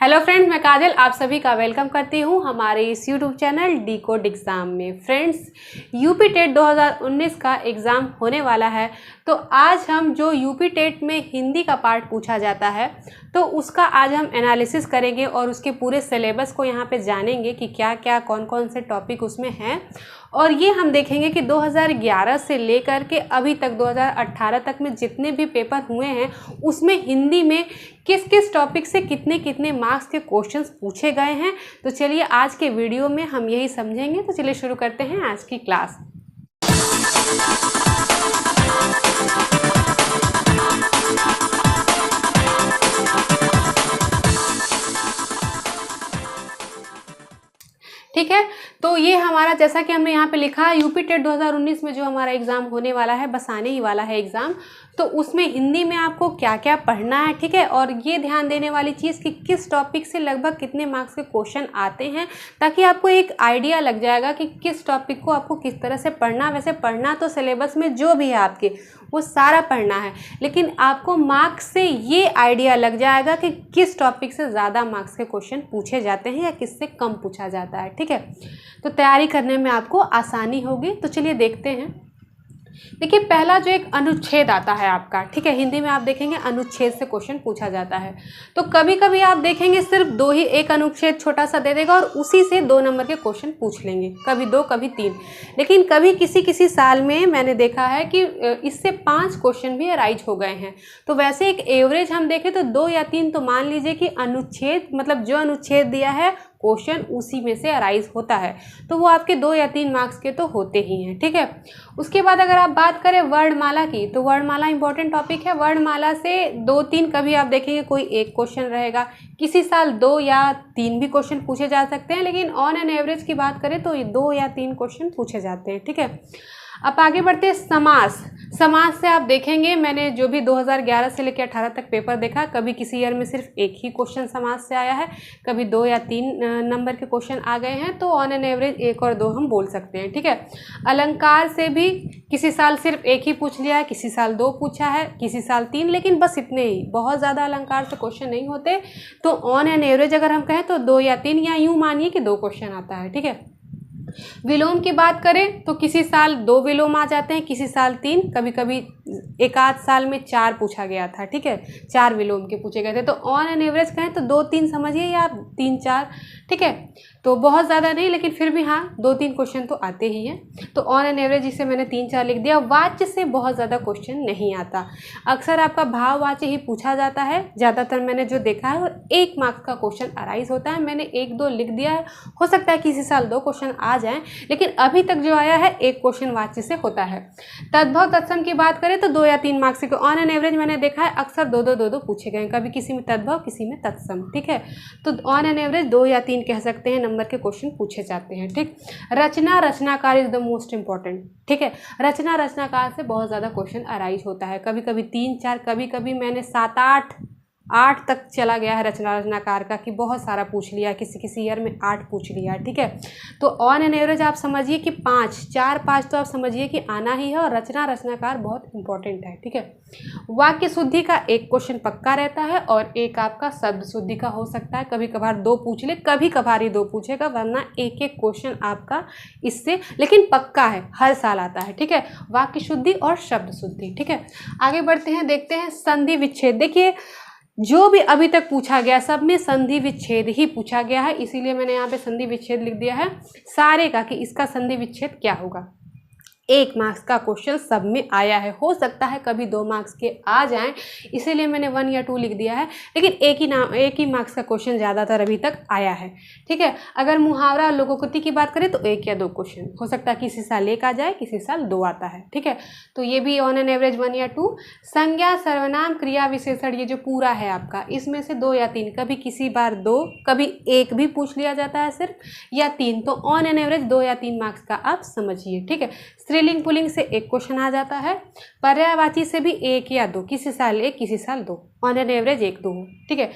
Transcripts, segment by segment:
Hello friends, मैं काजल आप सभी का वेलकम करती हूं हमारे इस यूट्यूब चैनल डिकोड एग्ज़ाम में। फ्रेंड्स, यूपी टेट 2019 का एग्ज़ाम होने वाला है, तो आज हम जो यूपी टेट में हिंदी का पार्ट पूछा जाता है तो उसका आज हम एनालिसिस करेंगे और उसके पूरे सिलेबस को यहाँ पे जानेंगे कि क्या क्या कौन कौन से टॉपिक उसमें हैं। और ये हम देखेंगे कि 2011 से लेकर के अभी तक 2018 तक में जितने भी पेपर हुए हैं उसमें हिंदी में किस किस टॉपिक से कितने कितने मार्क्स के क्वेश्चंस पूछे गए हैं। तो चलिए आज के वीडियो में हम यही समझेंगे। तो चलिए शुरू करते हैं आज की क्लास। ठीक है, तो ये हमारा जैसा कि हमने यहाँ पे लिखा है यूपी टेट 2019 में जो हमारा एग्ज़ाम होने वाला है, बस आने ही वाला है एग्ज़ाम, तो उसमें हिंदी में आपको क्या क्या पढ़ना है। ठीक है, और ये ध्यान देने वाली चीज़ कि किस टॉपिक से लगभग कितने मार्क्स के क्वेश्चन आते हैं, ताकि आपको एक आइडिया लग जाएगा कि किस टॉपिक को आपको किस तरह से पढ़ना। वैसे पढ़ना तो सिलेबस में जो भी है आपके वो सारा पढ़ना है, लेकिन आपको मार्क्स से ये आइडिया लग जाएगा कि किस टॉपिक से ज़्यादा मार्क्स के क्वेश्चन पूछे जाते हैं या किससे कम पूछा जाता है। ठीक है, तो तैयारी करने में आपको आसानी होगी। तो चलिए देखते हैं। देखिए, पहला जो एक अनुच्छेद आता है आपका, ठीक है, हिंदी में आप देखेंगे अनुच्छेद से क्वेश्चन पूछा जाता है। तो कभी कभी आप देखेंगे सिर्फ दो ही, एक अनुच्छेद छोटा सा दे देगा और उसी से 2 नंबर के क्वेश्चन पूछ लेंगे, कभी 2 कभी 3। लेकिन कभी किसी किसी साल में मैंने देखा है कि इससे 5 क्वेश्चन भी अराइज हो गए हैं। तो वैसे एक एवरेज हम देखें तो 2 या 3 तो मान लीजिए कि अनुच्छेद, मतलब जो अनुच्छेद दिया है क्वेश्चन उसी में से अराइज होता है, तो वो आपके 2 या 3 मार्क्स के तो होते ही हैं। ठीक है, उसके बाद अगर आप बात करें वर्णमाला की, तो वर्णमाला इंपॉर्टेंट टॉपिक है। वर्णमाला से 2-3 कभी आप देखेंगे कोई एक क्वेश्चन रहेगा, किसी साल 2 या 3 भी क्वेश्चन पूछे जा सकते हैं, लेकिन ऑन एन एवरेज की बात करें तो 2 या 3 क्वेश्चन पूछे जाते हैं। ठीक है, अब आगे बढ़ते हैं समास। समास से आप देखेंगे मैंने जो भी 2011 से लेकर 18 तक पेपर देखा, कभी किसी ईयर में सिर्फ एक ही क्वेश्चन समास से आया है, कभी 2 या 3 नंबर के क्वेश्चन आ गए हैं, तो ऑन एन एवरेज 1 और 2 हम बोल सकते हैं। ठीक है, अलंकार से भी किसी साल सिर्फ एक ही पूछ लिया है, किसी साल 2 पूछा है, किसी साल 3, लेकिन बस इतने ही, बहुत ज़्यादा अलंकार से क्वेश्चन नहीं होते। तो ऑन एन एवरेज अगर हम कहें तो 2 या 3, या यूँ मानिए कि 2 क्वेश्चन आता है। ठीक है, विलोम की बात करें तो किसी साल 2 विलोम आ जाते हैं, किसी साल 3, कभी कभी एक आध साल में 4 पूछा गया था। ठीक है, 4 विलोम के पूछे गए थे। तो ऑन एन एवरेज कहें तो 2-3 समझिए, या 3-4। ठीक है, तो बहुत ज़्यादा नहीं, लेकिन फिर भी हाँ 2-3 क्वेश्चन तो आते ही हैं। तो ऑन एन एवरेज इसे मैंने 3-4 लिख दिया। वाच्य से बहुत ज़्यादा क्वेश्चन नहीं आता, अक्सर आपका भाववाच्य ही पूछा जाता है ज़्यादातर, मैंने जो देखा है, और 1 मार्क्स का क्वेश्चन अराइज होता है। मैंने 1-2 लिख दिया है, हो सकता है किसी साल 2 क्वेश्चन आ जाएं, लेकिन अभी तक जो आया है 1 क्वेश्चन वाच्य से होता है। तद्भव तत्सम की बात करें तो 2 या 3 मार्क्स के ऑन एन एवरेज मैंने देखा है अक्सर 2-2 पूछे गए, कभी किसी में तद्भव किसी में तत्सम। ठीक है, तो ऑन एन एवरेज 2 या 3 कह सकते हैं नंबर के क्वेश्चन पूछे जाते हैं। ठीक, रचना, रचनाकार इज द मोस्ट इंपॉर्टेंट। ठीक है, रचना, रचनाकार से बहुत ज़्यादा क्वेश्चन अराइज होता है, कभी कभी 3-4, कभी कभी मैंने 7-8 तक चला गया है रचना रचनाकार का, कि बहुत सारा पूछ लिया, किसी किसी ईयर में 8 पूछ लिया। ठीक है, तो ऑन एन एवरेज आप समझिए कि 4-5 तो आप समझिए कि आना ही है, और रचना रचनाकार बहुत इंपॉर्टेंट है। ठीक है, वाक्य शुद्धि का 1 क्वेश्चन पक्का रहता है, और 1 आपका शब्द शुद्धि का हो सकता है, कभी कभार 2 पूछ ले, कभी कभार ही 2 पूछेगा, वरना 1-1 क्वेश्चन आपका इससे, लेकिन पक्का है, हर साल आता है। ठीक है, वाक्य शुद्धि और शब्द शुद्धि। ठीक है, आगे बढ़ते हैं, देखते हैं संधि विच्छेद। देखिए, जो भी अभी तक पूछा गया सब में संधि विच्छेद ही पूछा गया है, इसीलिए मैंने यहाँ पे संधि विच्छेद लिख दिया है सारे का, कि इसका संधि विच्छेद क्या होगा। 1 मार्क्स का क्वेश्चन सब में आया है, हो सकता है कभी 2 मार्क्स के आ जाएं, इसीलिए मैंने 1 या 2 लिख दिया है, लेकिन एक ही मार्क्स का क्वेश्चन ज़्यादातर अभी तक आया है। ठीक है, अगर मुहावरा लोकोक्ति की बात करें तो 1 या 2 क्वेश्चन हो सकता है, किसी साल 1 आ जाए, किसी साल 2 आता है। ठीक है, तो ये भी ऑन एन एवरेज 1 या 2। संज्ञा, सर्वनाम, क्रिया विशेषण, ये जो पूरा है आपका, इसमें से 2 या 3, कभी किसी बार 2, कभी 1 भी पूछ लिया जाता है सिर्फ, या 3, तो ऑन एन एवरेज 2 या 3 मार्क्स का आप समझिए। ठीक है, स्त्रीलिंग पुल्लिंग से 1 क्वेश्चन आ जाता है, पर्यायवाची से भी 1 या 2, किसी साल 1 किसी साल 2, ऑन एन एवरेज 1-2। ठीक है,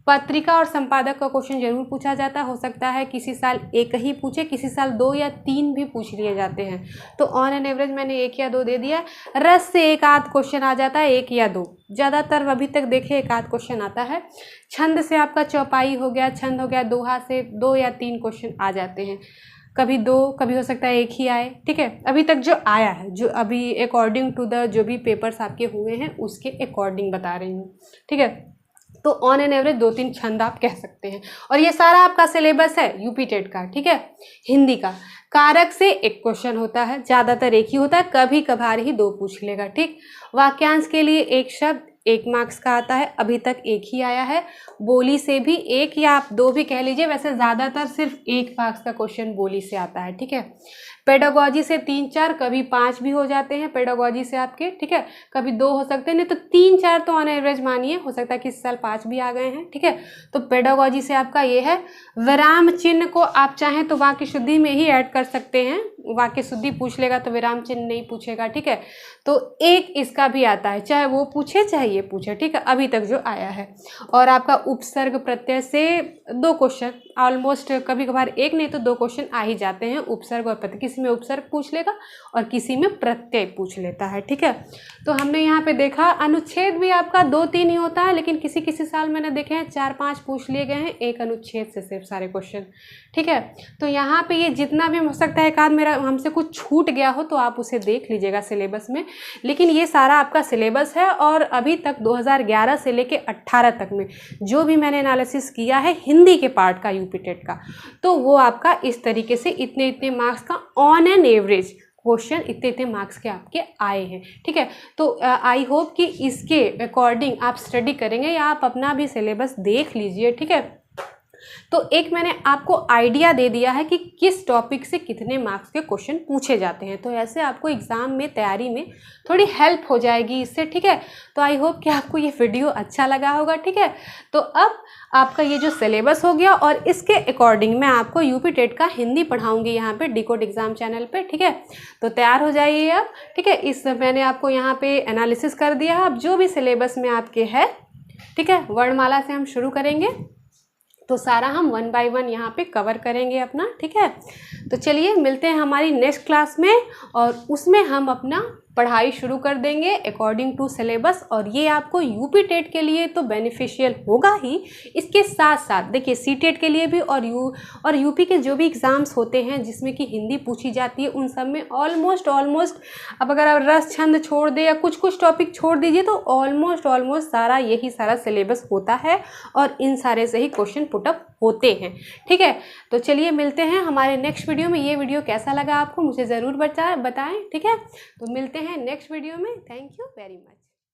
पत्रिका और संपादक का क्वेश्चन जरूर पूछा जाता हो सकता है किसी साल एक ही पूछे, किसी साल 2 या 3 भी पूछ लिए जाते हैं। तो ऑन एन एवरेज मैंने 1 या 2 दे दिया। रस से एक आध क्वेश्चन आ जाता है, 1 या 2, ज़्यादातर अभी तक देखे एक आध क्वेश्चन आता है। छंद से आपका चौपाई हो गया, छंद हो गया, दोहा से 2 या 3 क्वेश्चन आ जाते हैं, कभी 2, कभी हो सकता है 1 ही आए। ठीक है, अभी तक जो आया है, जो अभी अकॉर्डिंग टू द जो भी पेपर्स आपके हुए हैं उसके अकॉर्डिंग बता रही हूँ। ठीक है, तो ऑन एन एवरेज 2-3 छंद आप कह सकते हैं। और ये सारा आपका सिलेबस है यूपी टेट का। ठीक है, हिंदी का कारक से 1 क्वेश्चन होता है, ज़्यादातर 1 ही होता है, कभी कभार ही 2 पूछ लेगा। ठीक, वाक्यांश के लिए 1 शब्द 1 मार्क्स का आता है, अभी तक 1 ही आया है। बोली से भी 1 या आप 2 भी कह लीजिए, वैसे ज़्यादातर सिर्फ 1 मार्क्स का क्वेश्चन बोली से आता है। ठीक है, पेडागोजी से 3-4, कभी 5 भी हो जाते हैं पेडागोजी से आपके। ठीक है, कभी 2 हो सकते हैं, नहीं तो 3-4 तो ऑन एवरेज मानिए, हो सकता है कि इस साल 5 भी आ गए हैं। ठीक है, तो पेडागोजी से आपका ये है। विराम चिन्ह को आप चाहें तो वाक्य शुद्धि में ही ऐड कर सकते हैं, वाक्य शुद्धि पूछ लेगा तो विराम चिन्ह नहीं पूछेगा। ठीक है, तो 1 इसका भी आता है, चाहे वो पूछे चाहे ये पूछे। ठीक है, अभी तक जो आया है। और आपका उपसर्ग प्रत्यय से 2 क्वेश्चन ऑलमोस्ट, कभी कभार 1 नहीं तो 2 क्वेश्चन आ ही जाते हैं, उपसर्ग और प्रत्यय। किसी में उपसर्ग पूछ लेगा और किसी में प्रत्यय पूछ लेता है। ठीक है, तो हमने यहाँ पे देखा अनुच्छेद भी आपका 2-3 ही होता है, लेकिन किसी किसी साल मैंने देखे हैं 4-5 पूछ लिए गए हैं 1 अनुच्छेद से सिर्फ सारे क्वेश्चन। ठीक है, तो यहाँ पे ये जितना भी हो सकता है, एक आध मेरा हमसे कुछ छूट गया हो तो आप उसे देख लीजिएगा सिलेबस में, लेकिन ये सारा आपका सिलेबस है। और अभी तक 2011 से लेके 18 तक में जो भी मैंने एनालिसिस किया है हिंदी के पार्ट का यूपी टेट का, तो वो आपका इस तरीके से इतने इतने मार्क्स का ऑन एन एवरेज क्वेश्चन इतने इतने मार्क्स के आपके आए हैं। ठीक है, तो आई होप कि इसके अकॉर्डिंग आप स्टडी करेंगे या आप अपना भी सिलेबस देख लीजिए। ठीक है, तो एक मैंने आपको आइडिया दे दिया है कि किस टॉपिक से कितने मार्क्स के क्वेश्चन पूछे जाते हैं, तो ऐसे आपको एग्ज़ाम में तैयारी में थोड़ी हेल्प हो जाएगी इससे। ठीक है, तो आई होप कि आपको ये वीडियो अच्छा लगा होगा। ठीक है, तो अब आपका ये जो सिलेबस हो गया और इसके अकॉर्डिंग मैं आपको यूपी टेट का हिंदी पढ़ाऊंगी यहाँ पे डिकोड एग्जाम चैनल पे। ठीक है, तो तैयार हो जाइए आप। ठीक है, इस मैंने आपको यहाँ पे एनालिसिस कर दिया है। अब जो भी सिलेबस में आपके है, ठीक है, वर्णमाला से हम शुरू करेंगे, तो सारा हम 1 बाय 1 यहाँ पे कवर करेंगे अपना। ठीक है, तो चलिए मिलते हैं हमारी नेक्स्ट क्लास में, और उसमें हम अपना पढ़ाई शुरू कर देंगे अकॉर्डिंग टू सिलेबस। और ये आपको यूपी टेट के लिए तो बेनिफिशियल होगा ही, इसके साथ साथ देखिए सी टेट के लिए भी और यूपी के जो भी एग्ज़ाम्स होते हैं जिसमें कि हिंदी पूछी जाती है उन सब में ऑलमोस्ट अब अगर आप रस छंद छोड़ दे या कुछ टॉपिक छोड़ दीजिए तो ऑलमोस्ट सारा यही सारा सिलेबस होता है और इन सारे से ही क्वेश्चन पुटअप होते हैं। ठीक है, तो चलिए मिलते हैं हमारे नेक्स्ट वीडियो में। ये वीडियो कैसा लगा आपको मुझे ज़रूर बताएं। ठीक है, तो मिलते हैं नेक्स्ट वीडियो में। Thank you very much.